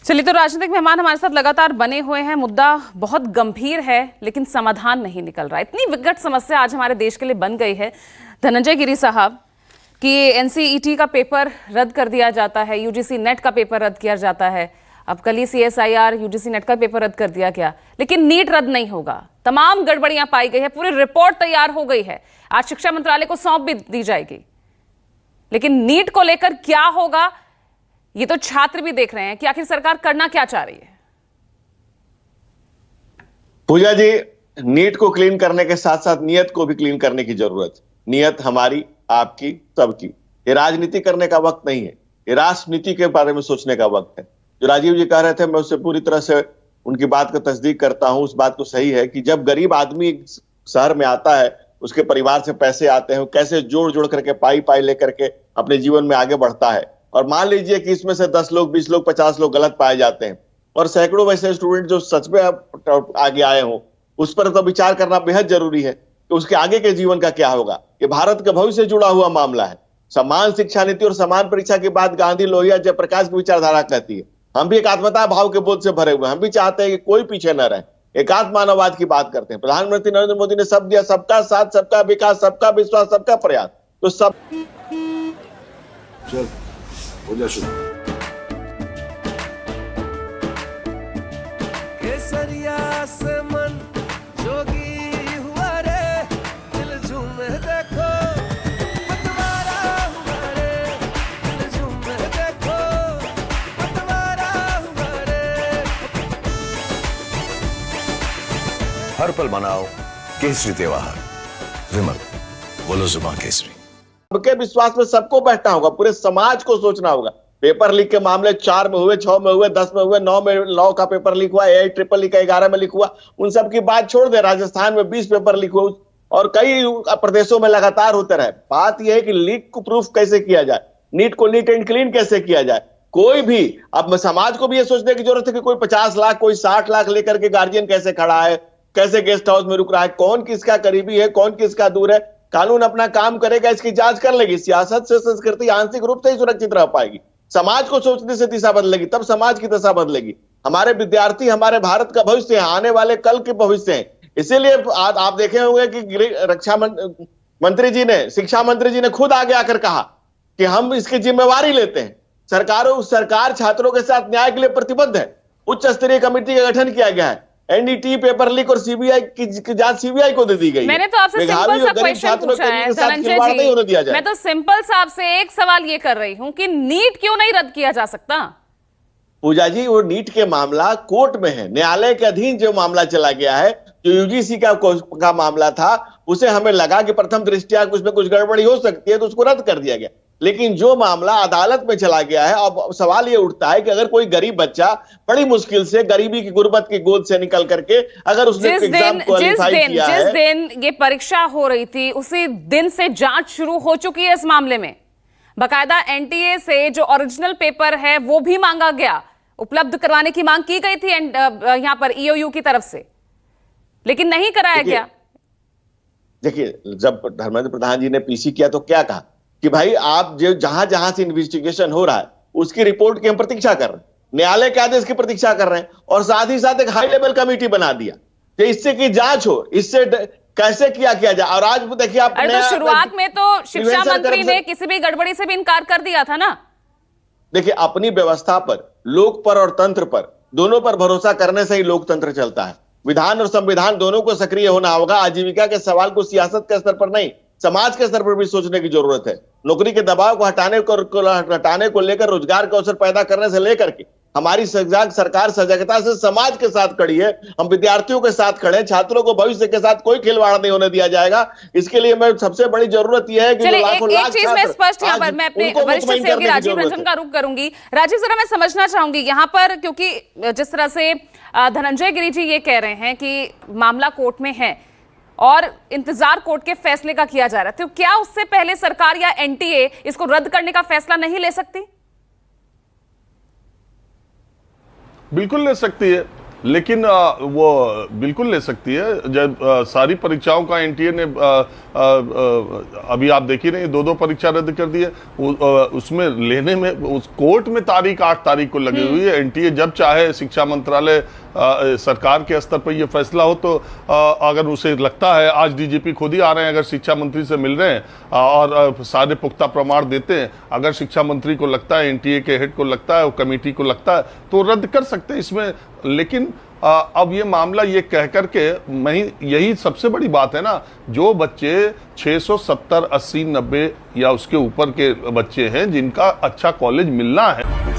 चलिए, तो राजनीतिक मेहमान हमारे साथ लगातार बने हुए हैं। मुद्दा बहुत गंभीर है लेकिन समाधान नहीं निकल रहा। इतनी विकट समस्या आज हमारे देश के लिए बन गई है धनंजय गिरी साहब कि एनसीईटी का पेपर रद्द कर दिया जाता है, यूजीसी नेट का पेपर रद्द किया जाता है। अब कल ही सीएसआईआर यूजीसी नेट का पेपर रद्द कर दिया गया, लेकिन नीट रद्द नहीं होगा। तमाम गड़बड़ियां पाई गई है, पूरी रिपोर्ट तैयार हो गई है, आज शिक्षा मंत्रालय को सौंप भी दी जाएगी। लेकिन नीट को लेकर क्या होगा, ये तो छात्र भी देख रहे हैं कि आखिर सरकार करना क्या चाह रही है। पूजा जी, नीट को क्लीन करने के साथ साथ नियत को भी क्लीन करने की जरूरत है। नियत हमारी, आपकी, सबकी। ये राजनीति करने का वक्त नहीं है, ये राष्ट्र नीति के बारे में सोचने का वक्त है। जो राजीव जी कह रहे थे, मैं उससे पूरी तरह से उनकी बात का तस्दीक करता हूं। उस बात को सही है कि जब गरीब आदमी शहर में आता है, उसके परिवार से पैसे आते हैं, कैसे जोड़ जोड़ करके पाई पाई लेकर के अपने जीवन में आगे बढ़ता है। और मान लीजिए कि इसमें से 10 लोग, 20 लोग, 50 लोग गलत पाए जाते हैं और सैकड़ों वैसे स्टूडेंट जो सच में आगे आए हों, उस पर तो विचार करना बेहद जरूरी है कि उसके आगे के जीवन का क्या होगा। ये भारत के भविष्य से जुड़ा हुआ मामला है। समान शिक्षा नीति और समान परीक्षा की बात गांधी, लोहिया, जयप्रकाश की विचारधारा कहती है। हम भी एकात्मता भाव के बोध से भरे हुए, हम भी चाहते हैं कि कोई पीछे न रहे, एकात्म मानववाद की बात करते हैं। प्रधानमंत्री नरेंद्र मोदी ने सब दिया, सबका साथ, सबका विकास, सबका विश्वास, सबका प्रयास। तो सब चल हो जा शुरू। केसरिया से मन जोगी हुआ रे, दिल झूमे देखो पतवारा हुआ रे, दिल झूमे देखो पतवारा हुआ रे। हर पल मनाओ केसरी त्योहार। विमल, बोलो जुबान केसरी। के विश्वास में सबको बैठना होगा, पूरे समाज को सोचना होगा। पेपर लीक के मामले 4 में हुए, 6 में हुए, 10 में हुए, 9 में लॉ का पेपर लीक हुआ, AIEEE का 11 में लीक हुआ। उन सब की बात छोड़ दे, राजस्थान में 20 पेपर लीक हुए और कई प्रदेशों में लगातार होते रहे। बात यह है कि लीक को प्रूफ कैसे किया जाए, नीट को नीट एंड क्लीन कैसे किया जाए। कोई भी, अब समाज को भी यह सोचने की जरूरत है कि कोई 50 लाख, कोई 60 लाख लेकर के गार्जियन कैसे खड़ा है, कैसे गेस्ट हाउस में रुक रहा है, कौन किसका करीबी है, कौन किसका दूर है। कानून अपना काम करेगा, इसकी जांच कर लेगी। सियासत से संस्कृति आंशिक रूप से ही सुरक्षित रह पाएगी। समाज को सोचने से दिशा बदलेगी, तब समाज की दशा बदलेगी। हमारे विद्यार्थी हमारे भारत का भविष्य है, आने वाले कल के भविष्य हैं। इसीलिए आप देखे होंगे कि रक्षा मंत्री जी ने, शिक्षा मंत्री जी ने खुद आगे आकर कहा कि हम इसकी जिम्मेवारी लेते हैं। सरकार छात्रों के साथ न्याय के लिए प्रतिबद्ध है। उच्च स्तरीय कमेटी का गठन किया गया है। एनडीटी, पेपर लीक और सीबीआई की जांच सीबीआई को दे दी गई। मैंने तो आपसे सिंपल सा क्वेश्चन पूछा है धनंजय जी, मैं तो सिंपल सा आपसे एक सवाल ये कर रही हूं कि नीट क्यों नहीं रद्द किया जा सकता। पूजा जी, वो नीट के मामला कोर्ट में है, न्यायालय के अधीन जो मामला चला गया है, जो यूजीसी का मामला था, उसे हमें लगा कि प्रथम दृष्टया उसमें कुछ गड़बड़ी हो सकती है, तो उसको रद्द कर दिया गया। लेकिन जो मामला अदालत में चला गया है, अब सवाल ये उठता है कि अगर कोई गरीब बच्चा बड़ी मुश्किल से गरीबी की गुर्बत की गोद से निकल करके अगर उसने एग्जाम क्वालिफाई किया है, जिस दिन ये परीक्षा हो रही थी उसी दिन से जांच शुरू हो चुकी है इस मामले में। बाकायदा एनटीए से जो ओरिजिनल पेपर है वो भी मांगा गया, उपलब्ध करवाने की मांग की गई थी यहां पर ईओयू की तरफ से, लेकिन नहीं कराया गया। देखिए, जब धर्मेंद्र प्रधान जी ने पीसी किया तो क्या कहा कि भाई आप जो जहां जहां से इन्वेस्टिगेशन हो रहा है उसकी रिपोर्ट की हम प्रतीक्षा कर रहे हैं, न्यायालय के आदेश की प्रतीक्षा कर रहे हैं, और साथ ही साथ एक हाई लेवल कमेटी बना दिया कि इससे की जांच हो, इससे कैसे किया जाए। और आज देखिए आप, तो शुरुआत में तो शिक्षा मंत्री ने किसी भी गड़बड़ी से भी इनकार कर दिया था ना। देखिए, अपनी व्यवस्था पर, लोक पर और तंत्र पर, दोनों पर भरोसा करने से ही लोकतंत्र चलता है। विधान और संविधान दोनों को सक्रिय होना होगा। आजीविका के सवाल को सियासत के स्तर पर नहीं, समाज के स्तर पर भी सोचने की जरूरत है। नौकरी के दबाव को हटाने को लेकर, रोजगार के अवसर पैदा करने से लेकर के हमारी सरकार सजगता से समाज के साथ खड़ी है। हम विद्यार्थियों के साथ खड़े हैं, छात्रों को भविष्य के साथ कोई खिलवाड़ नहीं होने दिया जाएगा। इसके लिए मैं सबसे बड़ी जरूरत यह है कि एक चीज में स्पष्ट यहाँ पर मैं अपने वरिष्ठ सहयोगी राजीव रंजन का रुख करूंगी। राजीव, जरा मैं समझना चाहूंगी यहाँ पर, क्योंकि जिस तरह से धनंजय गिरी जी ये कह रहे हैं कि मामला कोर्ट में है और इंतजार कोर्ट के फैसले का किया जा रहा है, तो क्या उससे पहले सरकार या एनटीए इसको रद्द करने का फैसला नहीं ले सकती? बिल्कुल ले सकती है। लेकिन वो बिल्कुल ले सकती है। जब सारी परीक्षाओं का एनटीए ने अभी आप देख ही रहे हैं, 2 परीक्षा रद्द कर दी है। उसमें लेने में उस कोर्ट में तारीख 8 तारीख को लगी हुई है। एनटीए जब चाहे, शिक्षा मंत्रालय सरकार के स्तर पर यह फैसला हो तो अगर उसे लगता है, आज डीजीपी खुद ही आ रहे हैं, अगर शिक्षा मंत्री से मिल रहे हैं और सारे पुख्ता प्रमाण देते हैं, अगर शिक्षा मंत्री को लगता है, एनटीए के हेड को लगता है, कमेटी को लगता है तो रद्द कर सकते हैं इसमें। लेकिन अब ये मामला ये कह करके यही सबसे बड़ी बात है ना, जो बच्चे 670, 80, 90 या उसके ऊपर के बच्चे हैं जिनका अच्छा कॉलेज मिलना है,